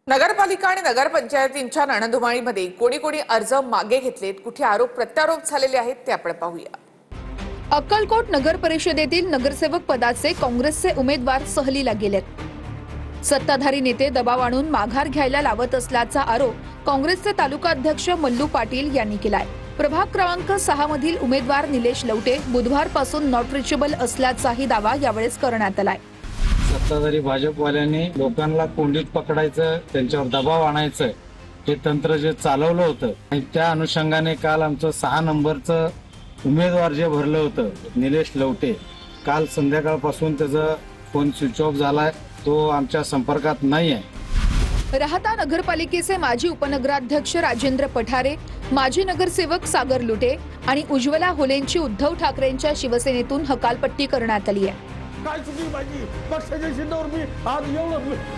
नगरपालिका आणि नगरपंचायतींच्या रणधुमाळीमध्ये कोणी कोणी अर्ज मागे घेतलेत, कुठे आरोप प्रत्यारोप झालेले आहेत ते आपण पाहूया। अक्कलकोट नगर परिषदेतील नगरसेवक पदाचे काँग्रेसचे उमेदवार सहलीला गेलेत। सत्ताधारी नेते दबाव आणून माघार घ्यायला लावत असल्याचा आरोप काँग्रेसचे तालुका अध्यक्ष मल्लू पाटील यांनी केलाय। प्रभाग क्रमांक 6 मधील उमेदवार निलेश लवटे बुधवारपासून नॉट रिचेबल असल्याचाही दावा यावेळेस करण्यात आलाय। सत्ताधारी भाजपवाल्यांनी लोकांना कोंडीत पकडायचं, त्यांच्यावर दबाव आणायचं हे तंत्र जे चालवलं होतं आणि त्या अनुषंगाने काल आमचं 6 नंबरचं उमेदवार जे भरलं होतं निलेश लवटे, काल संध्याकाळपासून त्याचा फोन स्विच ऑफ झालाय, तो आमच्या संपर्कात नाही आहे। राहता नगरपालिकेचे माजी उपनगराध्यक्ष राजेंद्र पठारे, माजी नगरसेवक सागर लुटे आणि उज्ज्वला होलेंची उद्धव ठाकरेंच्या शिवसेनेतून हकालपट्टी करण्यात आली आहे।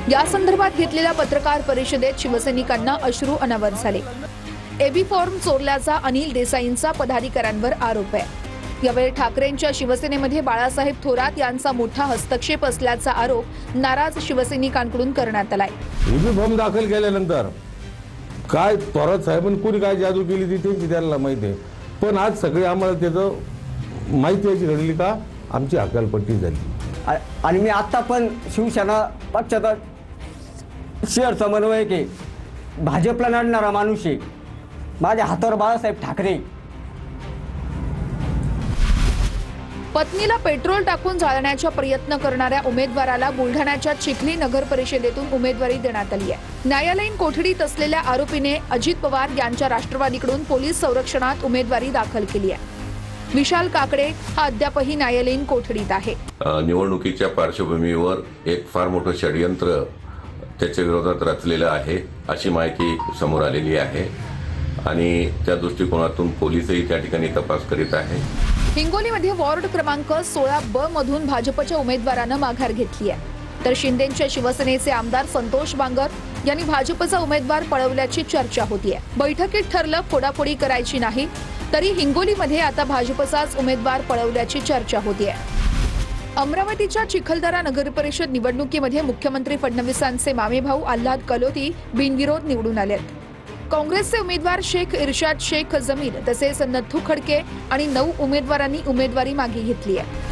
या संदर्भात घेतलेल्या पत्रकार परिषदेत शिवसैनिकांना अश्रू अनावर झाले। एबी फॉर्म चोरल्याचा अनिल देसाईंचा पदाधिकाऱ्यांवर आरोप आहे। यावेळी ठाकरेंच्या शिवसेनेमध्ये बाळासाहेब थोरात यांचा मोठा हस्तक्षेप असल्याचा आरोप नाराज शिवसैनिकांकडून करण्यात आलाय। एबी फॉर्म दाखल केल्यानंतर काय थोरात साहेबांनी कोणी काय जादू केली ती त्यांना माहिती आहे, पण आज सगळे आम्हाला त्याचं माहिती याची घडली का आमची हकालपट्टी झाली। आणि मी आता पण शिवसेना पक्षाचा शेअर समन्वयक आहे, भाजपला लढणारा माणूस आहे, माझ्या हातावर बाळासाहेब ठाकरे। पत्नीला पेट्रोल टाकून जाळण्याचा प्रयत्न करणाऱ्या उमेदवाराला बुलढाण्याच्या चिखली नगर परिषदेतून उमेदवारी देण्यात आली आहे। न्यायालयीन कोठडीत असलेल्या आरोपीने अजित पवार यांच्या राष्ट्रवादीकडून पोलीस संरक्षणात उमेदवारी दाखल केली आहे। विशाल काकडे हा अद्यापही न्यायालयीन कोठडीत आहे। निवडणुकीच्या पार्श्वभूमीवर एक फार मोठं षडयंत्र त्याच्या विरोधात रचलेलं आहे अशी माहिती समोर आलेली आहे आणि त्या दृष्टिकोनातून पोलीसही त्या ठिकाणी तपास करीत आहे। हिंगोलीमध्ये वॉर्ड क्रमांक 16 ब मधून भाजपच्या उमेदवारानं माघार घेतली आहे, तर शिंदेच्या शिवसेनेचे आमदार संतोष बांगर यांनी भाजपचा उमेदवार पळवल्याची चर्चा होतीये। बैठकीत ठरलं फोडाफोडी करायची नाही, तरी हिंगोलीमध्ये आता भाजपचाच उमेदवार पळवल्याची चर्चा होतीये। अमरावतीच्या चिखलदरा नगरपरिषद निवडणुकीमध्ये मुख्यमंत्री फडणवीसांचे मामेभाऊ आल्हाद कलोती बिनविरोध निवडून आलेत। काँग्रेसचे उमेदवार शेख इर्शाद शेख जमीर तसेच नथू खडके आणि 9 उमेदवारांनी उमेदवारी मागे घेतली आहे।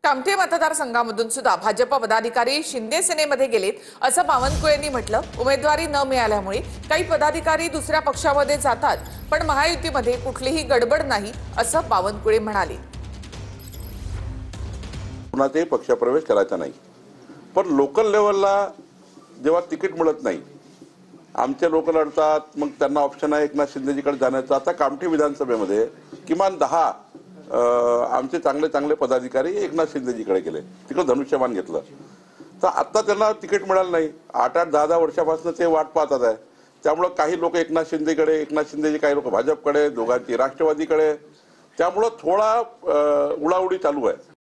कामठी मतदारसंघामधून सुद्धा भाजप पदाधिकारी शिंदे सेनेमध्ये गेलेत असं बावनकुळेंनी म्हटलं। उमेदवारी न मिळाल्यामुळे काही पदाधिकारी दुसऱ्या पक्षामध्ये जातात, पण महायुतीमध्ये कुठलीही गडबड नाही असं बावनकुळे म्हणाले। कोणाचाही पक्षप्रवेश करायचा नाही, पण लोकल लेवलला जेव्हा तिकीट मिळत नाही, आमचे लोक लढतात, मग त्यांना ऑप्शन आहे एकनाथ शिंदेजीकडे जाण्याचा। आता कामठी विधानसभेमध्ये किमान 10 आमचे चांगले चांगले पदाधिकारी एकनाथ शिंदेजीकडे गेले, तिकडे धनुष्यबाण घेतलं, तर आता त्यांना तिकीट मिळालं नाही। 8-8, 10-10 वर्षापासून ते वाट पाहतात आहे। त्यामुळे काही लोक एकनाथ शिंदेजी, काही लोक भाजपकडे, दोघांची राष्ट्रवादीकडे, त्यामुळे थोडा उडाउडी चालू आहे।